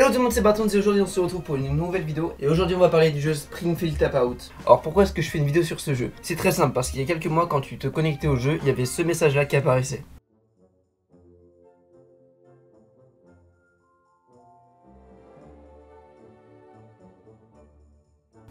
Hello tout le monde, c'est Barton et aujourd'hui on se retrouve pour une nouvelle vidéo. Et aujourd'hui on va parler du jeu Springfield Tap Out. Alors pourquoi est-ce que je fais une vidéo sur ce jeu? C'est très simple, parce qu'il y a quelques mois quand tu te connectais au jeu, il y avait ce message là qui apparaissait.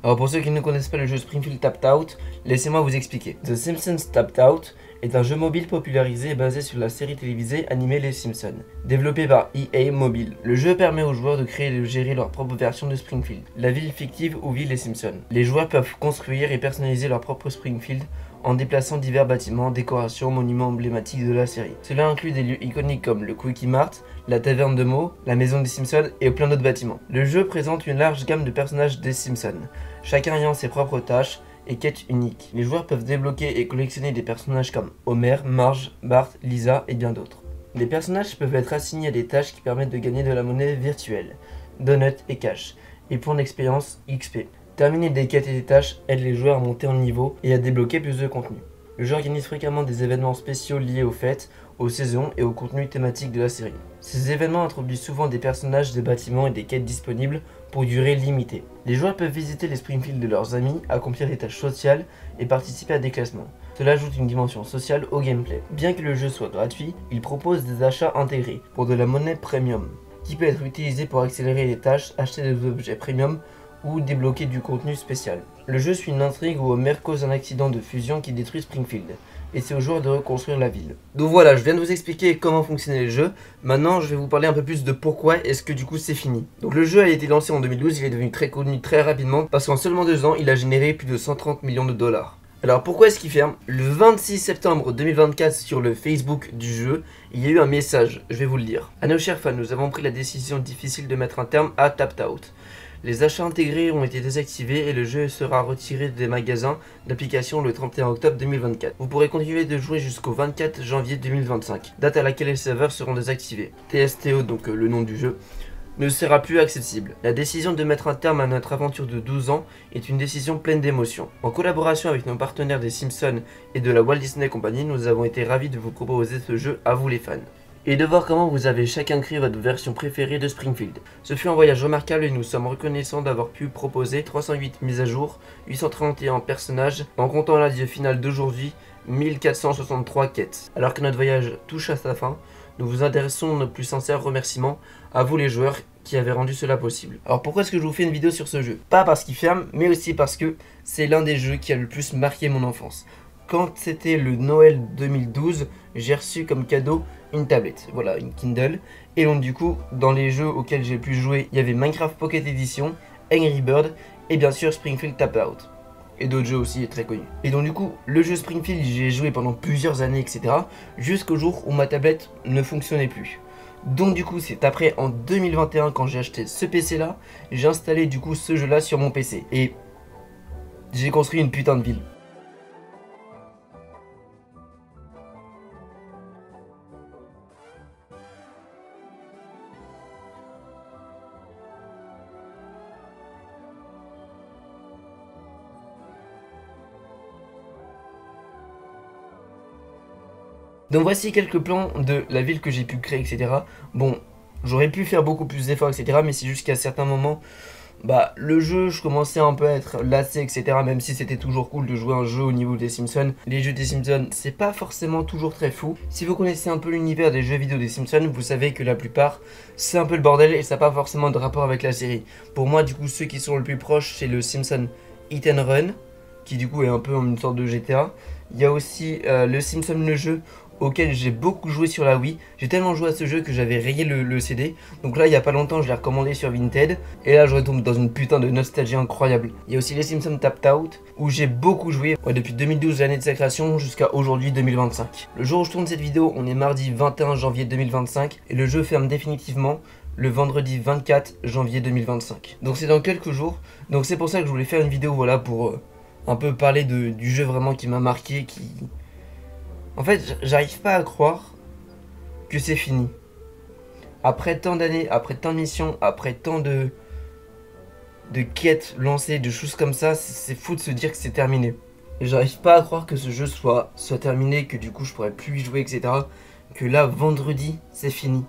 Alors pour ceux qui ne connaissent pas le jeu Springfield Tapped Out, laissez-moi vous expliquer. The Simpsons Tapped Out est un jeu mobile popularisé et basé sur la série télévisée animée Les Simpsons, développé par EA Mobile. Le jeu permet aux joueurs de créer et de gérer leur propre version de Springfield, la ville fictive où vivent les Simpsons. Les joueurs peuvent construire et personnaliser leur propre Springfield en déplaçant divers bâtiments, décorations, monuments emblématiques de la série. Cela inclut des lieux iconiques comme le Quickie Mart, la taverne de Moe, la maison des Simpsons et plein d'autres bâtiments. Le jeu présente une large gamme de personnages des Simpsons, chacun ayant ses propres tâches et quêtes uniques. Les joueurs peuvent débloquer et collectionner des personnages comme Homer, Marge, Bart, Lisa et bien d'autres. Les personnages peuvent être assignés à des tâches qui permettent de gagner de la monnaie virtuelle, donuts et cash, et points d'expérience XP. Terminer des quêtes et des tâches aide les joueurs à monter en niveau et à débloquer plus de contenu. Le jeu organise fréquemment des événements spéciaux liés aux fêtes, aux saisons et au contenu thématique de la série. Ces événements introduisent souvent des personnages, des bâtiments et des quêtes disponibles pour durée limitée. Les joueurs peuvent visiter les Springfield de leurs amis, accomplir des tâches sociales et participer à des classements. Cela ajoute une dimension sociale au gameplay. Bien que le jeu soit gratuit, il propose des achats intégrés pour de la monnaie premium, qui peut être utilisée pour accélérer les tâches, acheter des objets premium ou débloquer du contenu spécial. Le jeu suit une intrigue où Homer cause un accident de fusion qui détruit Springfield, et c'est aux joueurs de reconstruire la ville. Donc voilà, je viens de vous expliquer comment fonctionnait le jeu. Maintenant, je vais vous parler un peu plus de pourquoi est-ce que du coup c'est fini. Donc le jeu a été lancé en 2012, il est devenu très connu très rapidement, parce qu'en seulement 2 ans, il a généré plus de 130 millions de dollars. Alors pourquoi est-ce qu'il ferme? Le 26 septembre 2024 sur le Facebook du jeu, il y a eu un message, je vais vous le lire. À nos chers fans, nous avons pris la décision difficile de mettre un terme à Tapped Out. Les achats intégrés ont été désactivés et le jeu sera retiré des magasins d'applications le 31 octobre 2024. Vous pourrez continuer de jouer jusqu'au 24 janvier 2025, date à laquelle les serveurs seront désactivés. TSTO, donc le nom du jeu, ne sera plus accessible. La décision de mettre un terme à notre aventure de 12 ans est une décision pleine d'émotion. En collaboration avec nos partenaires des Simpsons et de la Walt Disney Company, nous avons été ravis de vous proposer ce jeu à vous les fans, et de voir comment vous avez chacun créé votre version préférée de Springfield. Ce fut un voyage remarquable et nous sommes reconnaissants d'avoir pu proposer 308 mises à jour, 831 personnages, en comptant l'adieu final d'aujourd'hui, 1463 quêtes. Alors que notre voyage touche à sa fin, nous vous adressons nos plus sincères remerciements à vous les joueurs qui avez rendu cela possible. Alors pourquoi est-ce que je vous fais une vidéo sur ce jeu? Pas parce qu'il ferme, mais aussi parce que c'est l'un des jeux qui a le plus marqué mon enfance. Quand c'était le Noël 2012, j'ai reçu comme cadeau une tablette, voilà, une Kindle. Et donc du coup, dans les jeux auxquels j'ai pu jouer, il y avait Minecraft Pocket Edition, Angry Bird et bien sûr Springfield Tapped Out. Et d'autres jeux aussi très connus. Et donc du coup, le jeu Springfield, j'y ai joué pendant plusieurs années, etc. Jusqu'au jour où ma tablette ne fonctionnait plus. Donc du coup, c'est après en 2021 quand j'ai acheté ce PC là, j'ai installé du coup ce jeu là sur mon PC. Et j'ai construit une putain de ville. Donc voici quelques plans de la ville que j'ai pu créer, etc. Bon, j'aurais pu faire beaucoup plus d'efforts, etc. Mais c'est juste qu'à certains moments, bah le jeu, je commençais un peu à être lassé, etc. Même si c'était toujours cool de jouer un jeu au niveau des Simpsons. Les jeux des Simpsons, c'est pas forcément toujours très fou. Si vous connaissez un peu l'univers des jeux vidéo des Simpsons, vous savez que la plupart, c'est un peu le bordel et ça n'a pas forcément de rapport avec la série. Pour moi, du coup, ceux qui sont le plus proches, c'est le Simpson Hit and Run, qui du coup est un peu une sorte de GTA. Il y a aussi le Simpson le jeu, auquel j'ai beaucoup joué sur la Wii. J'ai tellement joué à ce jeu que j'avais rayé le CD. Donc là, il y a pas longtemps, je l'ai recommandé sur Vinted. Et là, je retombe dans une putain de nostalgie incroyable. Il y a aussi les Simpsons Tapped Out, où j'ai beaucoup joué depuis 2012, l'année de sa création, jusqu'à aujourd'hui 2025. Le jour où je tourne cette vidéo, on est mardi 21 janvier 2025. Et le jeu ferme définitivement le vendredi 24 janvier 2025. Donc c'est dans quelques jours. Donc c'est pour ça que je voulais faire une vidéo, voilà, pour un peu parler du jeu vraiment qui m'a marqué, qui... En fait, j'arrive pas à croire que c'est fini. Après tant d'années, après tant de missions, après tant de quêtes lancées, de choses comme ça, c'est fou de se dire que c'est terminé. Et j'arrive pas à croire que ce jeu soit terminé, que du coup je pourrais plus y jouer, etc. Que là, vendredi, c'est fini.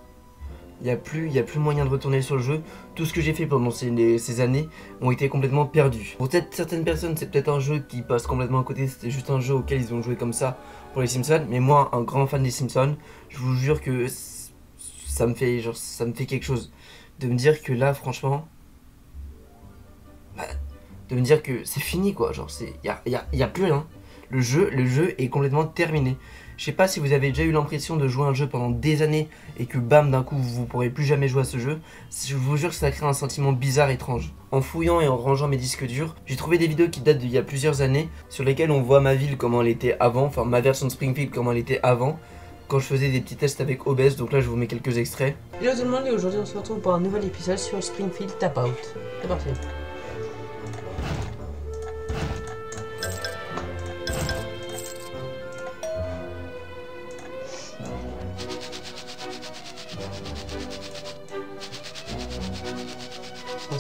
Il y a plus moyen de retourner sur le jeu. Tout ce que j'ai fait pendant ces années ont été complètement perdus. Pour certaines personnes, c'est peut-être un jeu qui passe complètement à côté. C'était juste un jeu auquel ils ont joué comme ça pour les Simpsons. Mais moi, un grand fan des Simpsons, je vous jure que ça me fait quelque chose. De me dire que là, franchement... de me dire que c'est fini quoi. Genre, y a plus rien. Le jeu est complètement terminé. Je sais pas si vous avez déjà eu l'impression de jouer à un jeu pendant des années et que bam, d'un coup vous pourrez plus jamais jouer à ce jeu. Je vous jure que ça crée un sentiment bizarre, étrange. En fouillant et en rangeant mes disques durs, j'ai trouvé des vidéos qui datent d'il y a plusieurs années sur lesquelles on voit ma ville comment elle était avant, enfin ma version de Springfield comment elle était avant, quand je faisais des petits tests avec OBS. Donc là je vous mets quelques extraits. Hello tout le monde et aujourd'hui on se retrouve pour un nouvel épisode sur Springfield Tap Out. C'est parti.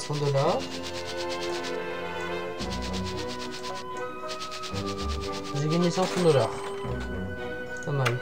$500. J'ai gagné $500. Pas mal.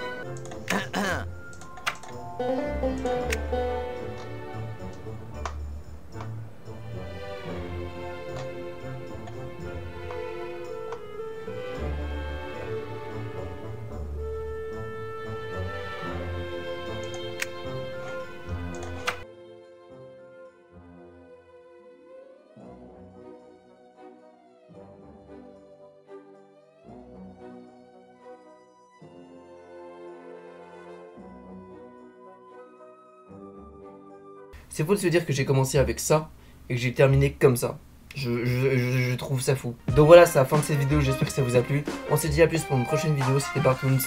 C'est faux de se dire que j'ai commencé avec ça et que j'ai terminé comme ça. Je trouve ça fou. Donc voilà, c'est la fin de cette vidéo, j'espère que ça vous a plu. On se dit à plus pour une prochaine vidéo, c'était Bartoons.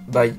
Bye.